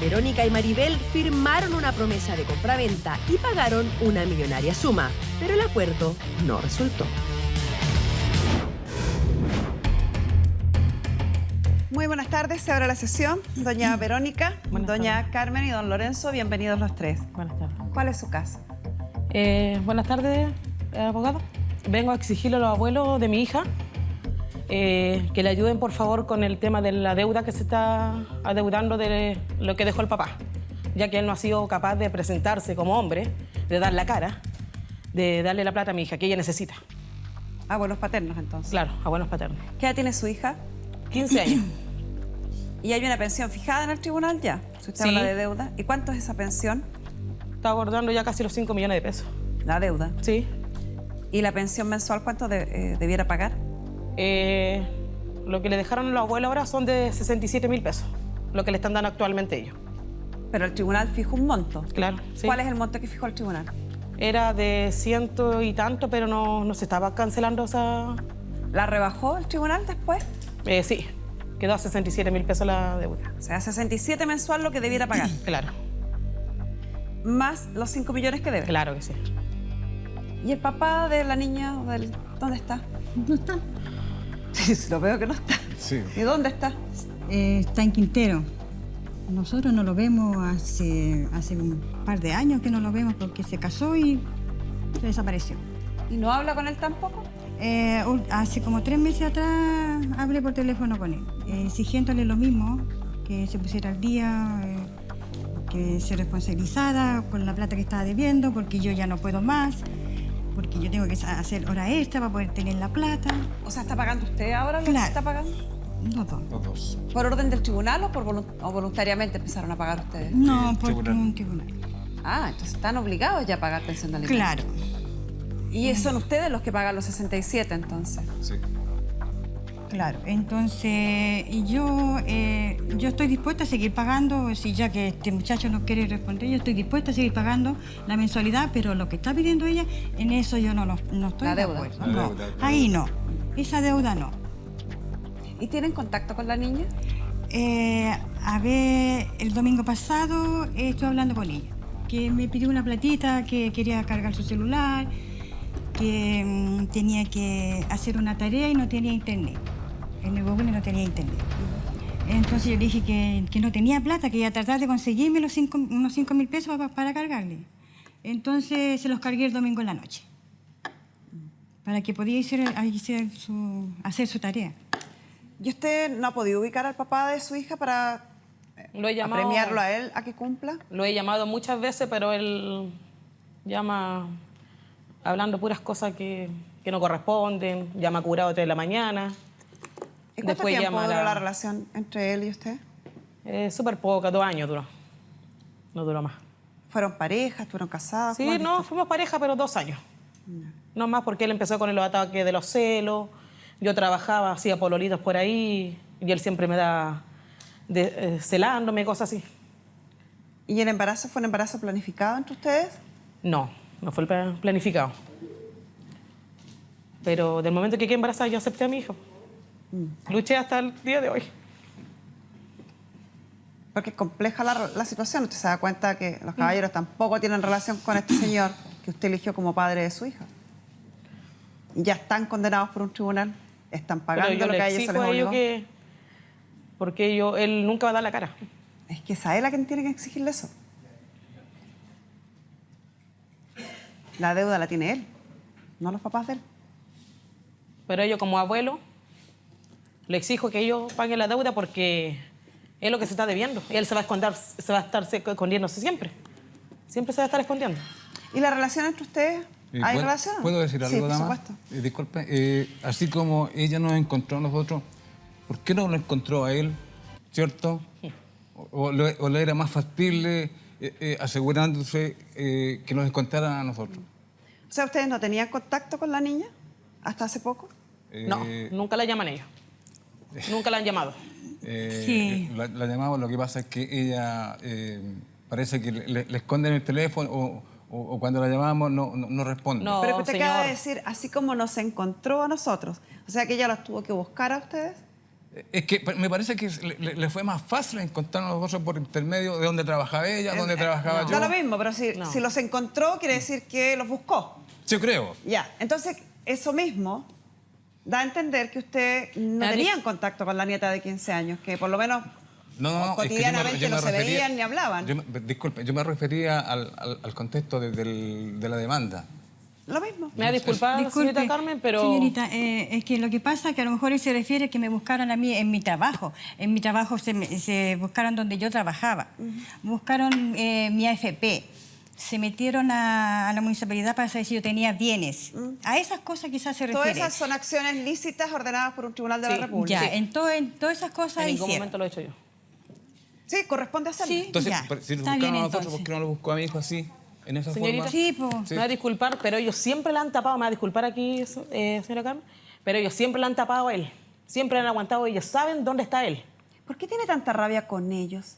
Verónica y Maribel firmaron una promesa de compraventa y pagaron una millonaria suma, pero el acuerdo no resultó. Muy buenas tardes, se abre la sesión. Doña Verónica, doña Carmen y don Lorenzo, bienvenidos los tres. Buenas tardes. ¿Cuál es su caso? Buenas tardes, abogada. Vengo a exigirle a los abuelos de mi hija que le ayuden, por favor, con el tema de la deuda que se está adeudando de lo que dejó el papá, ya que él no ha sido capaz de presentarse como hombre, de dar la cara, de darle la plata a mi hija, que ella necesita. Abuelos paternos, entonces. Claro, abuelos paternos. ¿Qué edad tiene su hija? 15 años. ¿Y hay una pensión fijada en el tribunal ya? Si usted Sí. habla de deuda. ¿Y cuánto es esa pensión? Está abordando ya casi los 5 millones de pesos. La deuda. Sí. ¿Y la pensión mensual cuánto debiera pagar? Lo que le dejaron a los abuelos ahora son de 67.000 pesos, lo que le están dando actualmente ellos. Pero el tribunal fijó un monto. Claro, sí. ¿Cuál es el monto que fijó el tribunal? Era de 100 y tanto, pero no se estaba cancelando esa... ¿La rebajó el tribunal después? Sí, quedó a 67.000 pesos la deuda. O sea, 67 mensual lo que debiera pagar. Claro, Más los 5 millones que debe. claro que sí. ¿Y el papá de la niña? ¿Dónde está? No está. Sí, lo veo que no está. Sí. ¿Y dónde está? Está en Quintero. Nosotros no lo vemos hace un par de años que no lo vemos porque se casó y se desapareció. ¿Y no habla con él tampoco? Hace como 3 meses atrás hablé por teléfono con él, exigiéndole lo mismo, que se pusiera al día, que se responsabilizara con la plata que estaba debiendo, porque yo ya no puedo más, porque yo tengo que hacer hora extra para poder tener la plata. O sea, ¿está pagando usted ahora lo que Claro. se está pagando? Los dos. Los dos. ¿Por orden del tribunal o o voluntariamente empezaron a pagar ustedes? No, Sí, por tribunal. un tribunal. Ah, entonces están obligados ya a pagar pensión de alimentos. Claro. Y son ustedes los que pagan los 67, entonces. Sí. Claro, entonces yo estoy dispuesta a seguir pagando, si ya que este muchacho no quiere responder, yo estoy dispuesta a seguir pagando la mensualidad, pero lo que está pidiendo ella, en eso yo no estoy La de deuda. acuerdo. La No, deuda, la ahí deuda. no, esa deuda no. ¿Y tienen contacto con la niña? A ver, el domingo pasado estuve hablando con ella, que me pidió una platita, que quería cargar su celular, que tenía que hacer una tarea y no tenía internet. En el Google no tenía internet. Entonces yo le dije que no tenía plata, que iba a tratar de conseguirme unos 5.000 pesos para cargarle. Entonces se los cargué el domingo en la noche, para que podía hacer su tarea. ¿Y usted no ha podido ubicar al papá de su hija para Lo he llamado, premiarlo a él a que cumpla? Lo he llamado muchas veces, pero él llama hablando puras cosas que no corresponden, llama curado a 3 de la mañana. ¿Y cuánto Después tiempo llama duró la- la relación entre él y usted? Súper poca, 2 años duró. No duró más. ¿Fueron parejas? ¿Estuvieron casados? Sí, ¿Cómo es no, esto? fuimos pareja, pero 2 años. No más porque él empezó con los ataques de los celos. Yo trabajaba, hacía pololitos por ahí y él siempre me da celándome, cosas así. ¿Y el embarazo fue un embarazo planificado entre ustedes? No fue planificado. Pero del momento que quedé embarazada yo acepté a mi hijo. Luché hasta el día de hoy. Porque es compleja la situación. Usted se da cuenta que los caballeros tampoco tienen relación con este señor que usted eligió como padre de su hija. Y ya están condenados por un tribunal. Están Pero pagando yo lo le que a ellos se exijo les a ellos obligó. que... Porque él nunca va a dar la cara. Es que es a él a quien tiene que exigirle eso. La deuda la tiene él, no los papás de él. Pero yo como abuelo le exijo que ellos paguen la deuda porque es lo que se está debiendo. Y él se va a estar escondiéndose siempre. Siempre se va a estar escondiendo. ¿Y la relación entre ustedes? ¿Hay relación? ¿Puedo decir algo, Sí, por dama? supuesto. Disculpe, así como ella nos encontró a nosotros, ¿por qué no lo encontró a él, cierto? ¿O le era más factible asegurándose que nos encontraran a nosotros? O sea, ¿ustedes no tenían contacto con la niña hasta hace poco? No, nunca la llaman ellos. Nunca la han llamado. Sí. La llamamos, lo que pasa es que ella parece que le esconden el teléfono o cuando la llamamos no responde. No. Pero que usted acaba de señor. decir, así como nos encontró a nosotros. O sea, que ella los tuvo que buscar a ustedes. Es que me parece que le fue más fácil encontrar a los otros por intermedio de dónde trabajaba ella, dónde trabajaba yo. Da lo mismo, pero si los encontró, quiere decir que los buscó. Yo creo. Ya, entonces eso mismo da a entender que usted no tenía contacto con la nieta de 15 años, que por lo menos cotidianamente no se veían ni hablaban. Disculpe, yo me refería al contexto de la demanda. Lo mismo. Me va a disculpar, Disculpe, señorita Carmen, pero... Señorita, es que lo que pasa es que a lo mejor él se refiere a que me buscaron a mí en mi trabajo. En mi trabajo se buscaron donde yo trabajaba. Buscaron mi AFP. Se metieron a la municipalidad para saber si yo tenía bienes. A esas cosas quizás se refiere. Todas esas son acciones lícitas ordenadas por un tribunal de la República. Ya, en todas esas cosas En ningún hicieron. momento lo he hecho yo. Sí, corresponde hacerlo. Sí. Entonces, Ya, si lo está buscaron bien, a nosotros, entonces. ¿por qué no lo buscó a mi hijo así? En esa Señorita, forma. Sí, pues. Me va a disculpar, pero ellos siempre la han tapado. Me va a disculpar aquí, señora Carmen, pero ellos siempre la han tapado a él. Siempre la han aguantado. Ellos saben dónde está él. ¿Por qué tiene tanta rabia con ellos?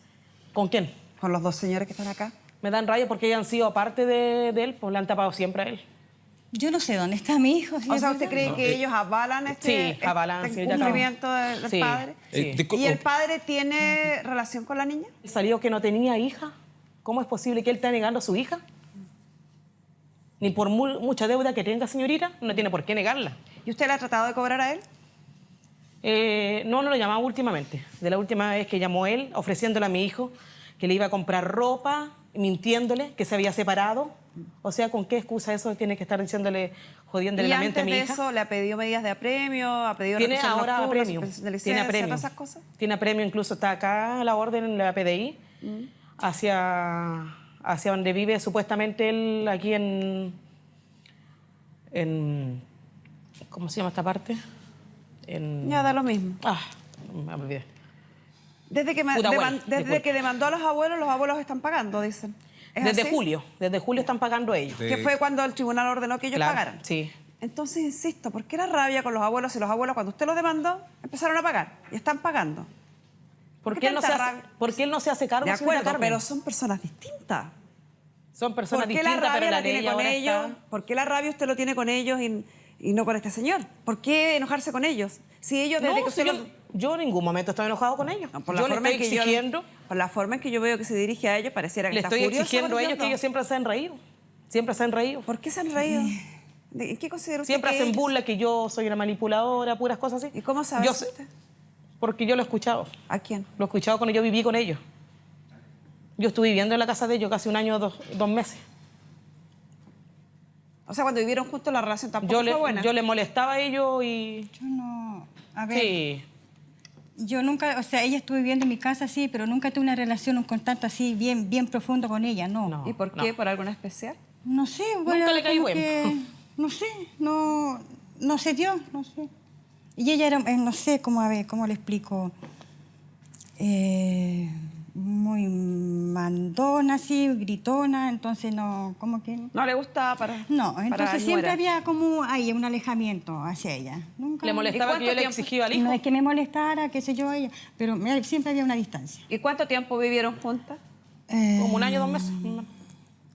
¿Con quién? Con los dos señores que están acá. Me dan rabia porque ellos han sido parte de él, pues le han tapado siempre a él. Yo no sé dónde está mi hijo. O sea, ¿usted cree que ellos avalan Sí, avalan, este señorita incumplimiento del Sí. padre? Sí. ¿Y el padre tiene relación con la niña? Salió que no tenía hija. ¿Cómo es posible que él esté negando a su hija? Ni por mucha deuda que tenga, señorita, no tiene por qué negarla. ¿Y usted le ha tratado de cobrar a él? No lo llamaba últimamente. De la última vez que llamó él, ofreciéndole a mi hijo que le iba a comprar ropa, mintiéndole que se había separado. O sea, ¿con qué excusa eso tiene que estar diciéndole, jodiéndole Y la mente a antes mi de hija? eso le ha pedido medidas de apremio, ha pedido Tiene reposición ahora nocturna, apremio. suspensión de Tiene licencia, apremio. todas esas cosas. Tiene apremio, incluso está acá la orden en la PDI, hacia donde vive supuestamente él, aquí en ¿cómo se llama esta parte? Ya da lo mismo. Me olvidé. Desde que demandó a los abuelos están pagando, dicen. ¿Es Desde así? julio están pagando ellos. Que fue cuando el tribunal ordenó que ellos Claro, pagaran. sí. Entonces, insisto, ¿por qué la rabia con los abuelos si los abuelos cuando usted los demandó empezaron a pagar y están pagando? Porque él no se hace cargo, De señora acuerdo, Carmen. pero son personas distintas. Son personas ¿Por qué la distintas, pero rabia la la tiene ley con ahora ellos? está... ¿Por qué la rabia usted lo tiene con ellos y no con este señor? ¿Por qué enojarse con ellos? Si ellos desde No, que usted si los- yo en ningún momento estoy enojado con ellos. No, por Yo la le forma estoy en que exigiendo, por la forma en que yo veo que se dirige a ellos, pareciera que le está estoy furioso exigiendo a ellos que contigo. ellos siempre se han reído. Siempre se han reído. ¿Por qué se han reído? ¿En qué considera usted Siempre que hacen ellos- burla que yo soy una manipuladora, puras cosas así. ¿Y cómo sabe Yo eso sé- usted? Porque yo lo he escuchado. ¿A quién? Lo he escuchado cuando yo viví con ellos. Yo estuve viviendo en la casa de ellos casi un año, dos meses. O sea, cuando vivieron juntos la relación tampoco fue buena. Yo le molestaba a ellos y... Yo no. A ver. Sí. Yo nunca, o sea, ella estuvo viviendo en mi casa, sí, pero nunca tuve una relación, un contacto así bien profundo con ella, no. No. ¿Y por qué? ¿Por alguna especial? No sé, bueno, le caí como bueno. que, no sé, no se dio, no sé. Y ella era, no sé cómo, a ver, cómo le explico, muy mandona, así, gritona, entonces no, como que... ¿No le gustaba para No, para entonces siempre nuera? había como ahí un alejamiento hacia ella. Nunca, Le molestaba que yo le tiempo? exigía al hijo. No es que me molestara, qué sé yo, ella, pero siempre había una distancia. ¿Y cuánto tiempo vivieron juntas? Como un año, 2 meses.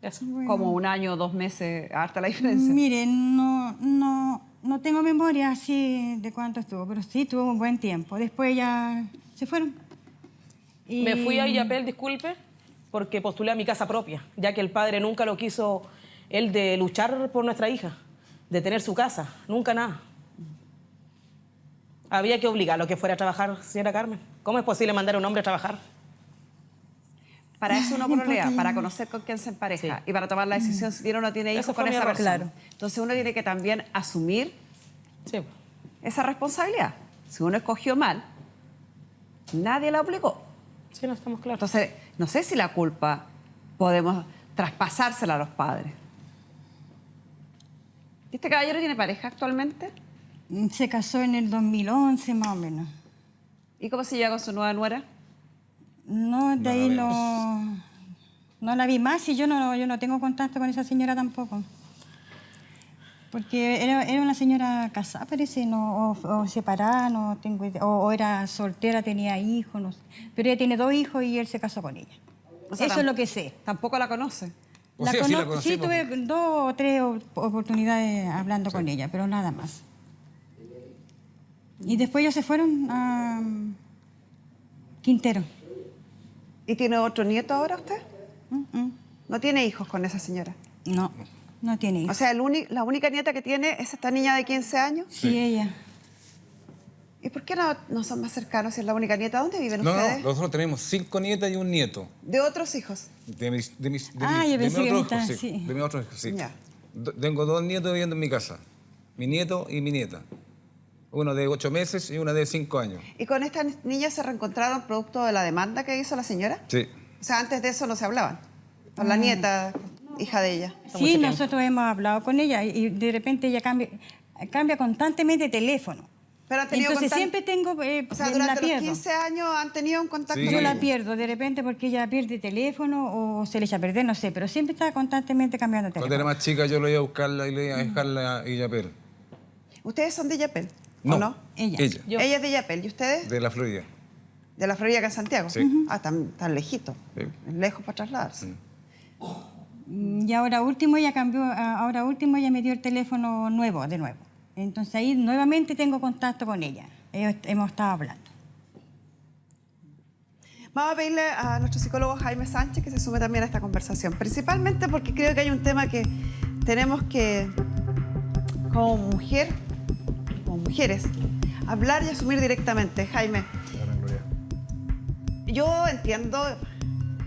Eso. Como un año, 2 meses, harta la diferencia. Miren, no tengo memoria así de cuánto estuvo, pero sí tuvo un buen tiempo. Después ya se fueron. Y- Me fui a Illapel, disculpe, porque postulé a mi casa propia, ya que el padre nunca lo quiso, él de luchar por nuestra hija, de tener su casa, nunca nada. Había que obligarlo a que fuera a trabajar, señora Carmen. ¿Cómo es posible mandar a un hombre a trabajar? Para eso uno No importa pololea, ya. para conocer con quién se empareja Sí. y para tomar la decisión si tiene o no tiene hijos Eso con fue mi esa error. persona. Claro. Entonces uno tiene que también asumir Sí. esa responsabilidad. Si uno escogió mal, nadie la obligó. Sí, no estamos claros. Entonces, no sé si la culpa podemos traspasársela a los padres. ¿Este caballero tiene pareja actualmente? Se casó en el 2011 más o menos. ¿Y cómo se lleva con su nueva nuera? No, de ahí no la vi más y yo no tengo contacto con esa señora tampoco. Porque era una señora casada, parece, no, o separada, no tengo idea. O era soltera, tenía hijos, no sé. Pero ella tiene 2 hijos y él se casó con ella. O sea, Eso es lo que sé. Tampoco la conoce. O sea, sí la Sí, conocimos. tuve 2 o 3 oportunidades hablando con ella, pero nada más. Y después ellos se fueron a Quintero. ¿Y tiene otro nieto ahora usted? Mm. ¿No tiene hijos con esa señora? No, no tiene O hijos. sea, la única nieta que tiene es esta niña de 15 años. Sí, ella. ¿Y por qué no son más cercanos si es la única nieta? ¿Dónde viven No, ustedes? nosotros tenemos 5 nietas y un nieto. ¿De otros hijos? De mis Yo pensé que otros estaba- hijos, sí. de mis otros hijos, sí. Ya. Tengo 2 nietos viviendo en mi casa. Mi nieto y mi nieta. Uno de 8 meses y una de 5 años. ¿Y con esta niña se reencontraron producto de la demanda que hizo la señora? Sí. O sea, antes de eso no se hablaban. Con la nieta, hija de ella. Sí, nosotros hemos hablado con ella y de repente ella cambia constantemente de teléfono. Pero han tenido Entonces contacto. siempre tengo, O sea, la durante los pierdo. 15 años han tenido un contacto Sí. con Yo la ella. pierdo de repente porque ella pierde teléfono o se le echa a perder, no sé, pero siempre está constantemente cambiando de Cuando era teléfono. más chica yo lo iba a buscarla y le iba a dejarla a Illapel. ¿Ustedes son de Yapel? ¿O no? Ella. Yo. Ella es de Yapel. ¿Y ustedes? De la Florida. De la Florida, acá en Santiago. Sí. Ah, tan lejito. Sí. Lejos para trasladarse. Y ahora último ella cambió, ahora último ella me dio el teléfono nuevo, de nuevo. Entonces ahí nuevamente tengo contacto con ella. Hemos estado hablando. Vamos a pedirle a nuestro psicólogo Jaime Sánchez que se sume también a esta conversación, principalmente porque creo que hay un tema que tenemos que, como mujeres, hablar y asumir directamente. Jaime, yo entiendo,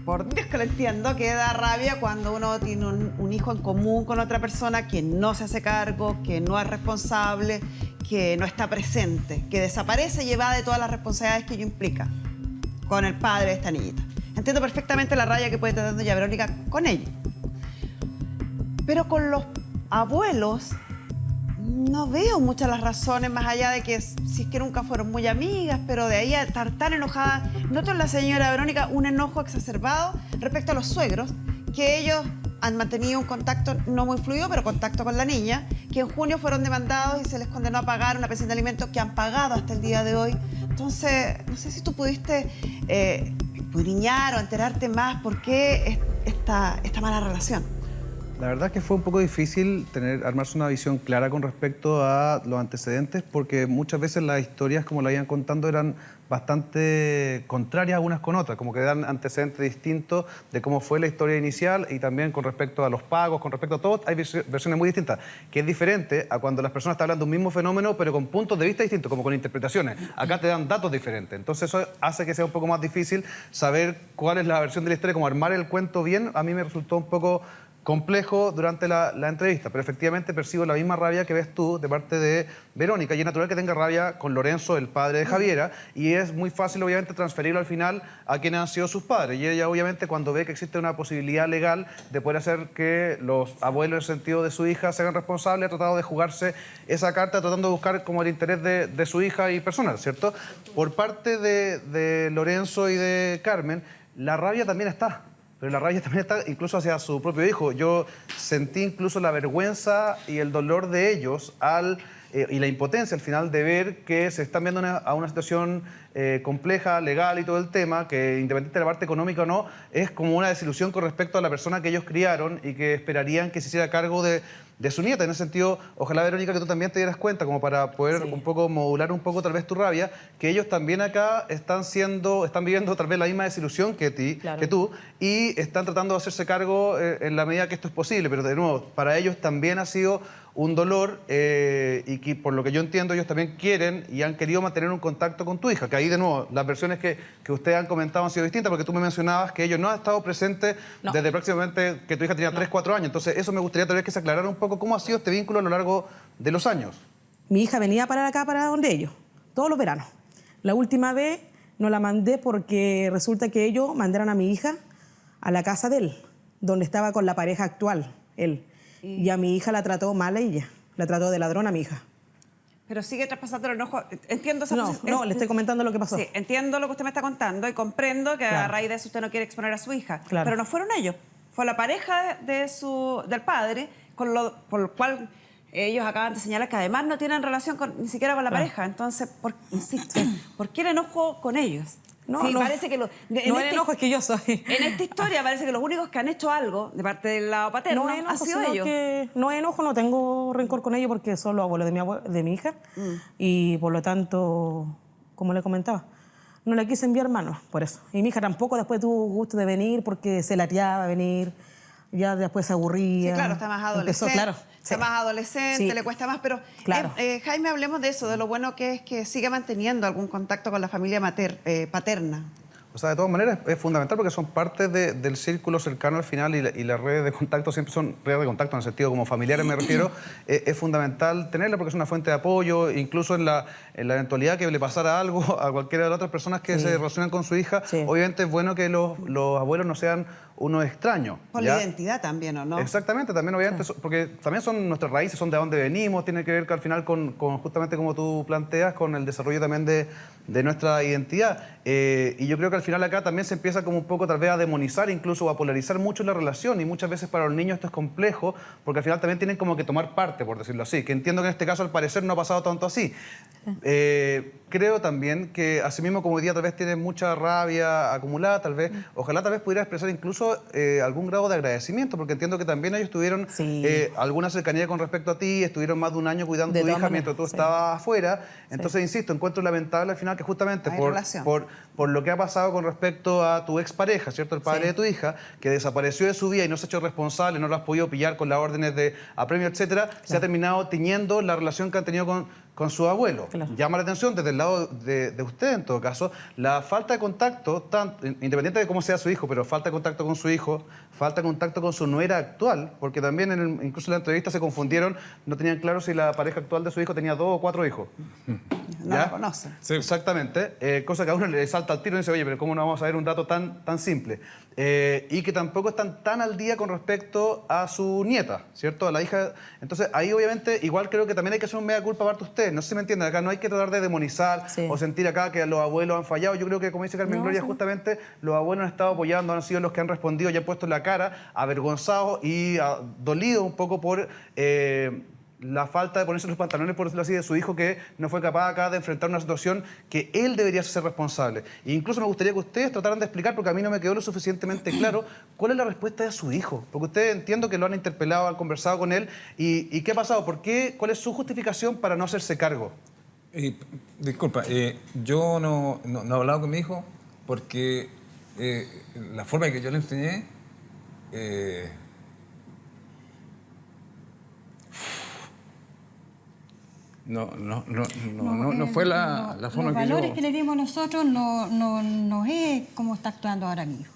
por Dios que lo entiendo, que da rabia cuando uno tiene un hijo en común con otra persona que no se hace cargo, que no es responsable, que no está presente, que desaparece y evade todas las responsabilidades que ello implica con el padre de esta niñita. Entiendo perfectamente la rabia que puede tener doña Verónica con ella. Pero con los abuelos no veo muchas las razones, más allá de que si es que nunca fueron muy amigas, pero de ahí a estar tan enojada. Noto en la señora Verónica un enojo exacerbado respecto a los suegros, que ellos han mantenido un contacto no muy fluido, pero contacto con la niña, que en junio fueron demandados y se les condenó a pagar una pensión de alimentos que han pagado hasta el día de hoy. Entonces, no sé si tú pudiste escudriñar o enterarte más por qué esta mala relación. La verdad es que fue un poco difícil armarse una visión clara con respecto a los antecedentes, porque muchas veces las historias, como la iban contando, eran bastante contrarias unas con otras, como que dan antecedentes distintos de cómo fue la historia inicial y también con respecto a los pagos, con respecto a todo, hay versiones muy distintas, que es diferente a cuando las personas están hablando de un mismo fenómeno, pero con puntos de vista distintos, como con interpretaciones. Acá te dan datos diferentes, entonces eso hace que sea un poco más difícil saber cuál es la versión de la historia, como armar el cuento bien. A mí me resultó un poco complejo durante la entrevista, pero efectivamente percibo la misma rabia que ves tú de parte de Verónica, y es natural que tenga rabia con Lorenzo, el padre de Javiera, y es muy fácil obviamente transferirlo al final a quienes han sido sus padres, y ella obviamente cuando ve que existe una posibilidad legal de poder hacer que los abuelos en el sentido de su hija se hagan responsables, ha tratado de jugarse esa carta tratando de buscar como el interés de su hija y personal, ¿cierto? Por parte de Lorenzo y de Carmen, la rabia también está. Pero la rabia también está incluso hacia su propio hijo. Yo sentí incluso la vergüenza y el dolor de ellos y la impotencia al final de ver que se están viendo a una situación compleja, legal y todo el tema, que independientemente de la parte económica o no, es como una desilusión con respecto a la persona que ellos criaron y que esperarían que se hiciera cargo de su nieta. En ese sentido, ojalá, Verónica, que tú también te dieras cuenta, como para poder un poco modular un poco tal vez tu rabia, que ellos también acá están viviendo tal vez la misma desilusión que tú, y están tratando de hacerse cargo en la medida que esto es posible. Pero de nuevo, para ellos también ha sido un dolor y que por lo que yo entiendo ellos también quieren y han querido mantener un contacto con tu hija, que ahí de nuevo las versiones que ustedes han comentado han sido distintas, porque tú me mencionabas que ellos no han estado presentes desde próximamente que tu hija tenía 3, 4 años, entonces eso me gustaría tal vez que se aclarara un poco cómo ha sido este vínculo a lo largo de los años. Mi hija venía para acá, para donde ellos, todos los veranos. La última vez no la mandé porque resulta que ellos mandaron a mi hija a la casa de él, donde estaba con la pareja actual, él. Y a mi hija la trató mal a ella, la trató de ladrón a mi hija. Pero sigue traspasando el enojo. Entiendo esa No, le estoy comentando lo que pasó. Sí, entiendo lo que usted me está contando y comprendo que a raíz de eso usted no quiere exponer a su hija. Claro. Pero no fueron ellos. Fue la pareja del padre, por lo cual ellos acaban de señalar que además no tienen relación ni siquiera con la pareja. Entonces, insisto, ¿por qué el enojo con ellos? Sí, parece que no el enojo, es que yo soy. En esta historia parece que los únicos que han hecho algo de parte del lado paterno No es enojo, han sido sino ellos. que no es enojo, no tengo rencor con ellos porque son los abuelos de mi hija. Y por lo tanto, como le comentaba, no le quise enviar mano por eso. Y mi hija tampoco después tuvo gusto de venir porque se lateaba venir, ya después se aburría. Sí, claro, está más adolescente. Empezó, claro. Está Sí. más adolescente, Sí. le cuesta más, pero Claro. Jaime, hablemos de eso, de lo bueno que es que siga manteniendo algún contacto con la familia paterna. O sea, de todas maneras es fundamental porque son parte del círculo cercano al final y las redes de contacto siempre son redes de contacto en el sentido como familiares me refiero. Es fundamental tenerla porque es una fuente de apoyo, incluso en la eventualidad que le pasara algo a cualquiera de las otras personas que se relacionan con su hija. Sí. Obviamente es bueno que los abuelos no sean unos extraños. Por ¿ya? la identidad también, ¿o no? Exactamente, también obviamente, porque también son nuestras raíces, son de dónde venimos, tiene que ver que al final con justamente como tú planteas, con el desarrollo también de nuestra identidad. Y yo creo que al final acá también se empieza como un poco tal vez a demonizar incluso o a polarizar mucho la relación y muchas veces para los niños esto es complejo porque al final también tienen como que tomar parte, por decirlo así, que entiendo que en este caso al parecer no ha pasado tanto así. Creo también que asimismo como hoy día tal vez tienen mucha rabia acumulada, tal vez, ojalá tal vez pudiera expresar incluso algún grado de agradecimiento, porque entiendo que también ellos tuvieron alguna cercanía con respecto a ti, estuvieron más de un año cuidando a tu hija mientras tú estabas afuera. Entonces, insisto, encuentro lamentable al final que justamente por lo que ha pasado con respecto a tu expareja, ¿cierto? El padre de tu hija, que desapareció de su vida y no se ha hecho responsable, no lo has podido pillar con las órdenes de apremio, etcétera, se ha terminado tiñendo la relación que han tenido con su abuelo. Claro. Llama la atención desde el lado de usted, en todo caso, la falta de contacto, independiente de cómo sea su hijo, pero falta de contacto con su hijo, falta de contacto con su nuera actual, porque también incluso en la entrevista se confundieron, no tenían claro si la pareja actual de su hijo tenía 2 o 4 hijos. No la conocen. Sí. Exactamente, cosa que a uno le salta al tiro y dice, oye, pero ¿cómo no vamos a ver un dato tan simple? Y que tampoco están tan al día con respecto a su nieta, ¿cierto? A la hija. Entonces, ahí obviamente, igual creo que también hay que hacer un mea culpa parte de usted. No sé si me entienden, acá no hay que tratar de demonizar o sentir acá que los abuelos han fallado. Yo creo que, como dice Carmen Gloria, justamente los abuelos han estado apoyando, han sido los que han respondido, ya han puesto la cara, avergonzados y dolidos un poco por la falta de ponerse los pantalones, por decirlo así, de su hijo que no fue capaz acá de enfrentar una situación que él debería ser responsable. E incluso me gustaría que ustedes trataran de explicar, porque a mí no me quedó lo suficientemente claro, cuál es la respuesta de su hijo. Porque ustedes entiendo que lo han interpelado, han conversado con él. ¿Y qué ha pasado? ¿Por qué? ¿Cuál es su justificación para no hacerse cargo? Disculpa, yo no he hablado con mi hijo porque la forma en que yo le enseñé no fue la forma los que yo... valores que le dimos nosotros no es como está actuando ahora mi hijo.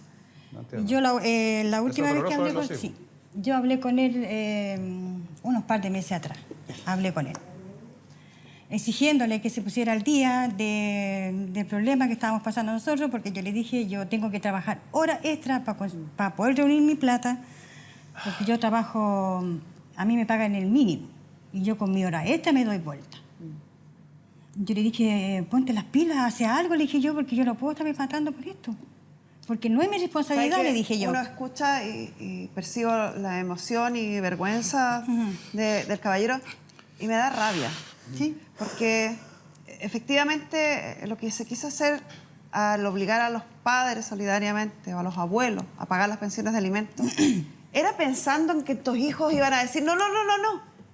Yo la última vez que hablé con él, yo hablé con él unos par de meses atrás, hablé con él, exigiéndole que se pusiera al día del problema que estábamos pasando nosotros, porque yo le dije, yo tengo que trabajar horas extra para poder reunir mi plata, porque yo trabajo, a mí me pagan el mínimo, y yo con mi hora extra me doy vuelta. Yo le dije, ponte las pilas, hace algo, le dije yo, porque yo no puedo estarme matando por esto. Porque no es mi responsabilidad, le dije yo. Uno escucha y percibo la emoción y vergüenza del caballero y me da rabia. ¿Sí? Porque efectivamente lo que se quiso hacer al obligar a los padres solidariamente o a los abuelos a pagar las pensiones de alimentos era pensando en que estos hijos iban a decir, no,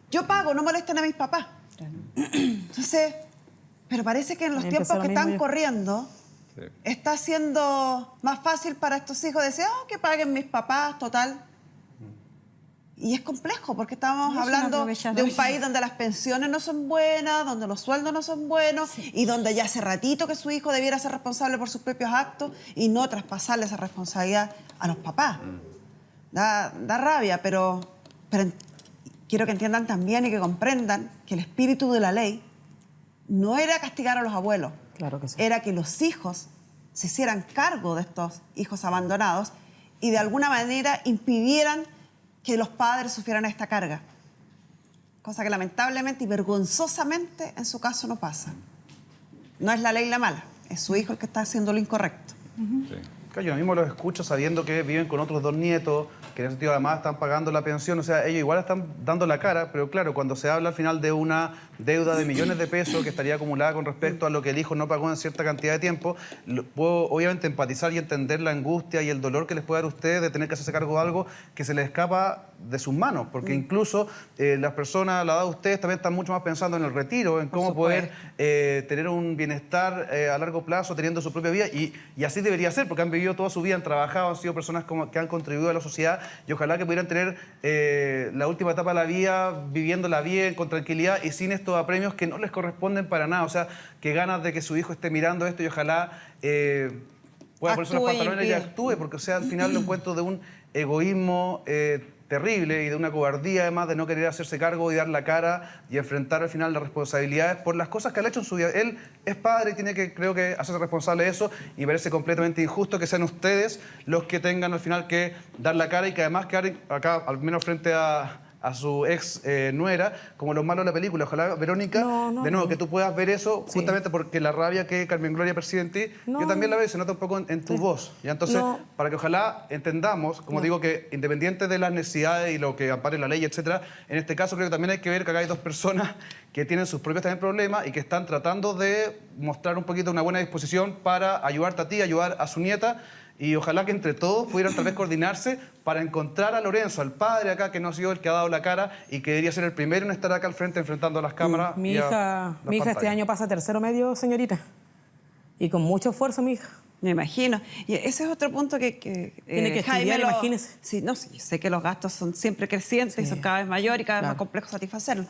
yo pago, no molesten a mis papás. Claro. Entonces, pero parece que en los tiempos que están corriendo está siendo más fácil para estos hijos decir, que paguen mis papás, total. Y es complejo porque estamos hablando de un país donde las pensiones no son buenas, donde los sueldos no son buenos y donde ya hace ratito que su hijo debiera ser responsable por sus propios actos y no traspasarle esa responsabilidad a los papás. Da rabia, pero quiero que entiendan también y que comprendan que el espíritu de la ley no era castigar a los abuelos, Claro que sí. era que los hijos se hicieran cargo de estos hijos abandonados y de alguna manera impidieran que los padres sufrieran esta carga. Cosa que lamentablemente y vergonzosamente en su caso no pasa. No es la ley la mala, es su hijo el que está haciendo lo incorrecto. Sí. Claro, yo mismo los escucho sabiendo que viven con otros 2 nietos, que en ese sentido además están pagando la pensión, o sea, ellos igual están dando la cara, pero claro, cuando se habla al final de una deuda de millones de pesos que estaría acumulada con respecto a lo que el hijo no pagó en cierta cantidad de tiempo, puedo obviamente empatizar y entender la angustia y el dolor que les puede dar a ustedes de tener que hacerse cargo de algo que se les escapa de sus manos, porque incluso las personas, la edad de ustedes, también están mucho más pensando en el retiro, en cómo poder tener un bienestar a largo plazo, teniendo su propia vida, y así debería ser, porque han vivido toda su vida, han trabajado, han sido personas que han contribuido a la sociedad, y ojalá que pudieran tener la última etapa de la vida viviéndola bien, con tranquilidad y sin estos apremios que no les corresponden para nada. O sea, que ganas de que su hijo esté mirando esto y ojalá pueda ponerse los pantalones y actúe, porque o sea, al final lo encuentro de un egoísmo terrible y de una cobardía, además, de no querer hacerse cargo y dar la cara y enfrentar al final las responsabilidades por las cosas que él ha hecho en su vida. Él es padre y tiene que, creo que, hacerse responsable de eso, y parece completamente injusto que sean ustedes los que tengan al final que dar la cara y que además quedar acá, al menos frente a su ex nuera, como los malos de la película. Ojalá, Verónica, de nuevo, que tú puedas ver eso, justamente porque la rabia que Carmen Gloria percibe en ti, yo también la veo y se nota un poco en tu voz. ¿Ya? Entonces, para que ojalá entendamos, como digo, que independiente de las necesidades y lo que ampare la ley, etcétera, en este caso creo que también hay que ver que acá hay 2 personas que tienen sus propios también problemas y que están tratando de mostrar un poquito una buena disposición para ayudarte a ti, ayudar a su nieta. Y ojalá que entre todos pudieran tal vez coordinarse para encontrar a Lorenzo, al padre acá, que no ha sido el que ha dado la cara y que debería ser el primero en estar acá al frente enfrentando a las cámaras. Mi hija este año pasa 3º medio, señorita. Y con mucho esfuerzo, mi hija. Me imagino. Y ese es otro punto que tiene que Jaime estudiar, imagínese. Sí, no, sí, sé que los gastos son siempre crecientes y son cada vez mayores y cada vez más complejos satisfacerlos.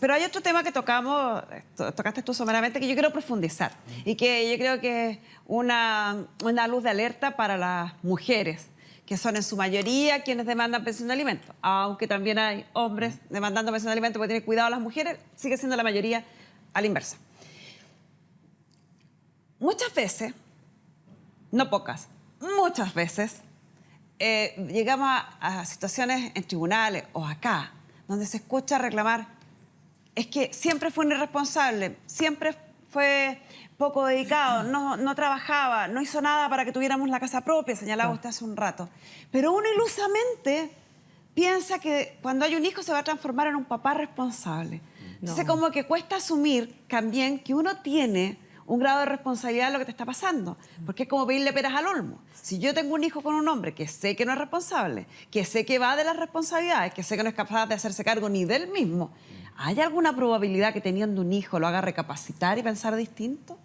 Pero hay otro tema que tocaste tú someramente, que yo quiero profundizar y que yo creo que es una luz de alerta para las mujeres, que son en su mayoría quienes demandan pensión de alimentos. Aunque también hay hombres demandando pensión de alimentos porque tienen cuidado a las mujeres, sigue siendo la mayoría a la inversa. Muchas veces, no pocas, muchas veces, llegamos a situaciones en tribunales o acá, donde se escucha reclamar: es que siempre fue un irresponsable, siempre fue poco dedicado, no trabajaba, no hizo nada para que tuviéramos la casa propia, señalaba usted hace un rato. Pero uno ilusamente piensa que cuando hay un hijo se va a transformar en un papá responsable. Entonces como que cuesta asumir también que uno tiene un grado de responsabilidad de lo que te está pasando, porque es como pedirle peras al olmo. Si yo tengo un hijo con un hombre que sé que no es responsable, que sé que va de las responsabilidades, que sé que no es capaz de hacerse cargo ni de él mismo, ¿hay alguna probabilidad que teniendo un hijo lo haga recapacitar y pensar distinto?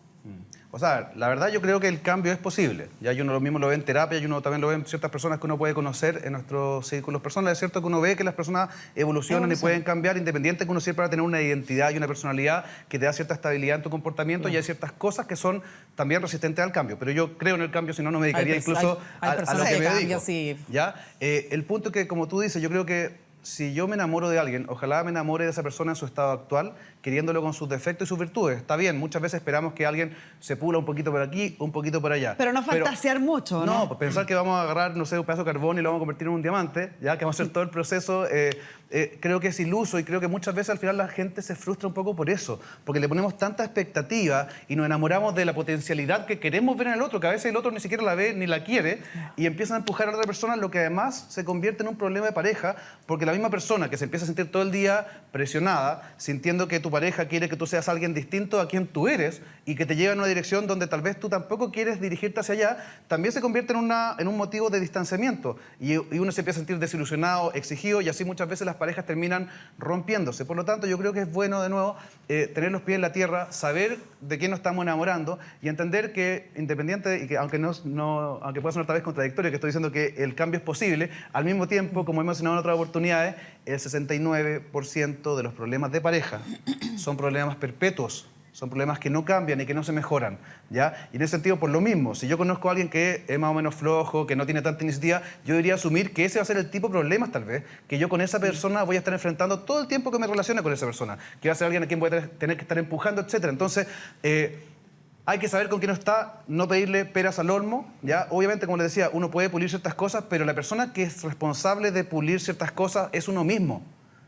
O sea, la verdad yo creo que el cambio es posible. Ya uno lo mismo lo ve en terapia y uno también lo ve en ciertas personas que uno puede conocer en nuestros círculos personales. Es cierto que uno ve que las personas evolucionan y pueden cambiar, independiente que uno siempre va a tener una identidad y una personalidad que te da cierta estabilidad en tu comportamiento, y hay ciertas cosas que son también resistentes al cambio. Pero yo creo en el cambio, si no, no me dedicaría incluso a lo que me dedico. ¿Ya? El punto que, como tú dices, yo creo que si yo me enamoro de alguien, ojalá me enamore de esa persona en su estado actual, queriéndolo con sus defectos y sus virtudes. Está bien, muchas veces esperamos que alguien se pula un poquito por aquí, un poquito por allá. Pero no fantasear mucho, ¿no? No, pues pensar que vamos a agarrar, no sé, un pedazo de carbón y lo vamos a convertir en un diamante, ya que vamos a hacer todo el proceso, creo que es iluso, y creo que muchas veces al final la gente se frustra un poco por eso, porque le ponemos tanta expectativa y nos enamoramos de la potencialidad que queremos ver en el otro, que a veces el otro ni siquiera la ve ni la quiere, y empiezan a empujar a la otra persona, lo que además se convierte en un problema de pareja, porque la misma persona que se empieza a sentir todo el día presionada, sintiendo que tu pareja quiere que tú seas alguien distinto a quien tú eres y que te lleva en una dirección donde tal vez tú tampoco quieres dirigirte hacia allá, también se convierte en un motivo de distanciamiento, y uno se empieza a sentir desilusionado, exigido, y así muchas veces las parejas terminan rompiéndose. Por lo tanto, yo creo que es bueno, de nuevo, tener los pies en la tierra, saber de quién nos estamos enamorando y entender que, independiente, y que aunque pueda sonar tal vez contradictorio, que estoy diciendo que el cambio es posible, al mismo tiempo, como hemos mencionado en otras oportunidades, el 69% de los problemas de pareja son problemas perpetuos, son problemas que no cambian y que no se mejoran, ¿ya? Y en ese sentido, por lo mismo, si yo conozco a alguien que es más o menos flojo, que no tiene tanta iniciativa, yo debería asumir que ese va a ser el tipo de problemas, tal vez, que yo con esa persona voy a estar enfrentando todo el tiempo que me relacione con esa persona, que va a ser alguien a quien voy a tener que estar empujando, etc. Entonces, hay que saber con quién está, no pedirle peras al olmo, ¿ya? Obviamente, como les decía, uno puede pulir ciertas cosas, pero la persona que es responsable de pulir ciertas cosas es uno mismo.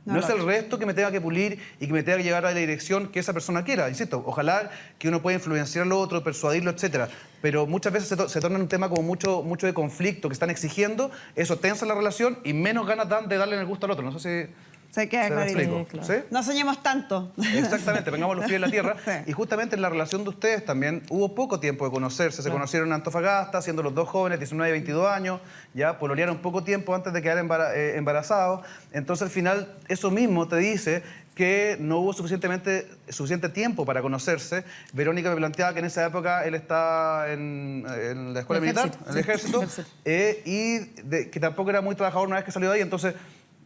No, No no. es el resto que me tenga que pulir y que me tenga que llevar a la dirección que esa persona quiera. Insisto, ojalá que uno pueda influenciar al otro, persuadirlo, etcétera. Pero muchas veces se torna en un tema como mucho de conflicto, que están exigiendo, eso tensa la relación y menos ganas dan de darle el gusto al otro. No sé si Se queda se me clarito. explico. claro. ¿Sí? No soñemos tanto. Exactamente, pongamos los pies en la tierra. Sí. Y justamente en la relación de ustedes también hubo poco tiempo de conocerse. Se conocieron en Antofagasta, siendo los dos jóvenes, 19 y 22 años, ya pololearon poco tiempo antes de quedar embarazados. Entonces al final eso mismo te dice que no hubo suficiente tiempo para conocerse. Verónica me planteaba que en esa época él está en la escuela El militar, ejército, en el ejército, que tampoco era muy trabajador una vez que salió de ahí. Entonces,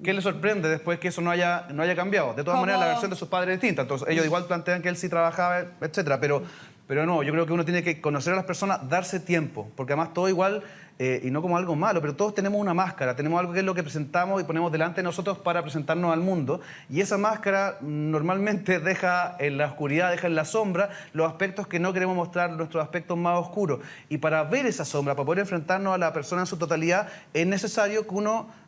¿qué le sorprende después que eso no haya cambiado? De todas maneras, la versión de sus padres es distinta. Entonces, ellos igual plantean que él sí trabajaba, etcétera. Pero no, yo creo que uno tiene que conocer a las personas, darse tiempo. Porque además todo igual, y no como algo malo, pero todos tenemos una máscara. Tenemos algo que es lo que presentamos y ponemos delante de nosotros para presentarnos al mundo. Y esa máscara normalmente deja en la oscuridad, deja en la sombra los aspectos que no queremos mostrar, nuestros aspectos más oscuros. Y para ver esa sombra, para poder enfrentarnos a la persona en su totalidad, es necesario que uno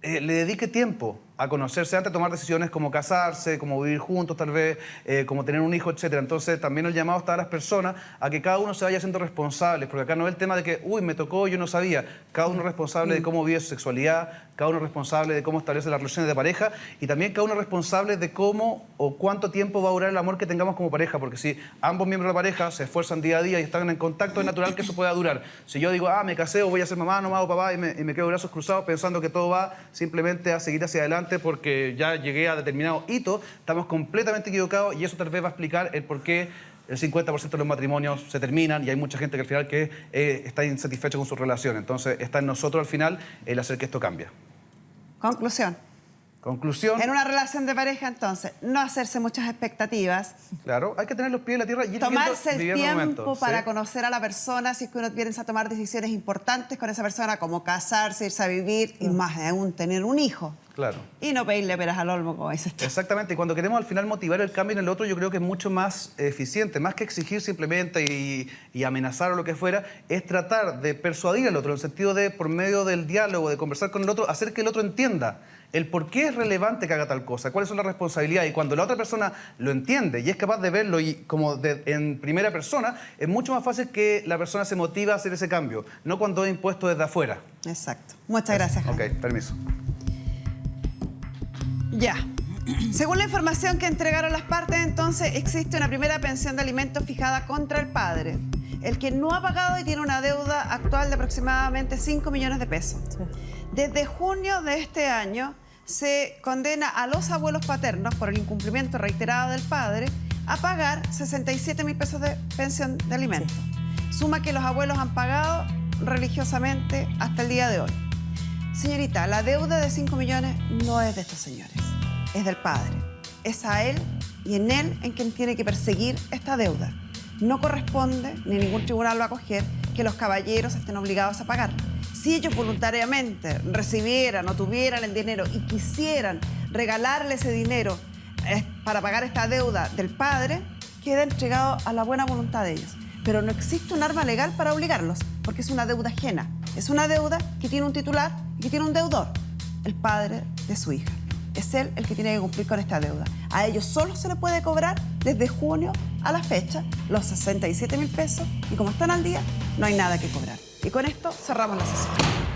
le dedique tiempo a conocerse antes de tomar decisiones como casarse, como vivir juntos tal vez, como tener un hijo, etc. Entonces también el llamado está a las personas a que cada uno se vaya siendo responsables, porque acá no es el tema de que, uy, me tocó, yo no sabía. Cada uno es responsable de cómo vive su sexualidad, cada uno es responsable de cómo establece las relaciones de pareja y también cada uno es responsable de cómo o cuánto tiempo va a durar el amor que tengamos como pareja, porque si ambos miembros de la pareja se esfuerzan día a día y están en contacto, es natural que eso pueda durar. Si yo digo, me casé o voy a ser mamá, nomás o papá y me quedo de brazos cruzados pensando que todo va simplemente a seguir hacia adelante porque ya llegué a determinado hito, estamos completamente equivocados y eso tal vez va a explicar el por qué el 50% de los matrimonios se terminan y hay mucha gente que al final que está insatisfecha con su relación. Entonces está en nosotros al final el hacer que esto cambie. Conclusión. Conclusión. En una relación de pareja, entonces, no hacerse muchas expectativas, Claro, hay que tener los pies en la tierra y ir tomarse el viviendo tiempo momentos, para ¿sí? conocer a la persona, si es que uno piensa tomar decisiones importantes con esa persona, como casarse, irse a vivir y más aún tener un hijo. Claro. Y no pedirle peras al olmo, como dices tú. Exactamente, y cuando queremos al final motivar el cambio en el otro, yo creo que es mucho más eficiente, más que exigir simplemente y amenazar o lo que fuera, es tratar de persuadir al otro, en el sentido de, por medio del diálogo, de conversar con el otro, hacer que el otro entienda el por qué es relevante que haga tal cosa, cuáles son las responsabilidades, y cuando la otra persona lo entiende y es capaz de verlo y en primera persona, es mucho más fácil que la persona se motive a hacer ese cambio, no cuando es impuesto desde afuera. Exacto. Muchas gracias, Jaime. Ok, permiso. Ya. Según la información que entregaron las partes, entonces existe una primera pensión de alimentos fijada contra el padre, el que no ha pagado y tiene una deuda actual de aproximadamente 5 millones de pesos. Sí. Desde junio de este año se condena a los abuelos paternos por el incumplimiento reiterado del padre a pagar 67.000 pesos de pensión de alimentos. Suma que los abuelos han pagado religiosamente hasta el día de hoy. Señorita, la deuda de 5 millones no es de estos señores, es del padre. Es a él y en él en quien tiene que perseguir esta deuda. No corresponde, ni ningún tribunal va a acoger, que los caballeros estén obligados a pagarla. Si ellos voluntariamente recibieran o tuvieran el dinero y quisieran regalarle ese dinero para pagar esta deuda del padre, queda entregado a la buena voluntad de ellos. Pero no existe un arma legal para obligarlos, porque es una deuda ajena. Es una deuda que tiene un titular y que tiene un deudor, el padre de su hija. Es él el que tiene que cumplir con esta deuda. A ellos solo se le puede cobrar desde junio a la fecha los 67.000 pesos y como están al día, no hay nada que cobrar. Y con esto cerramos la sesión.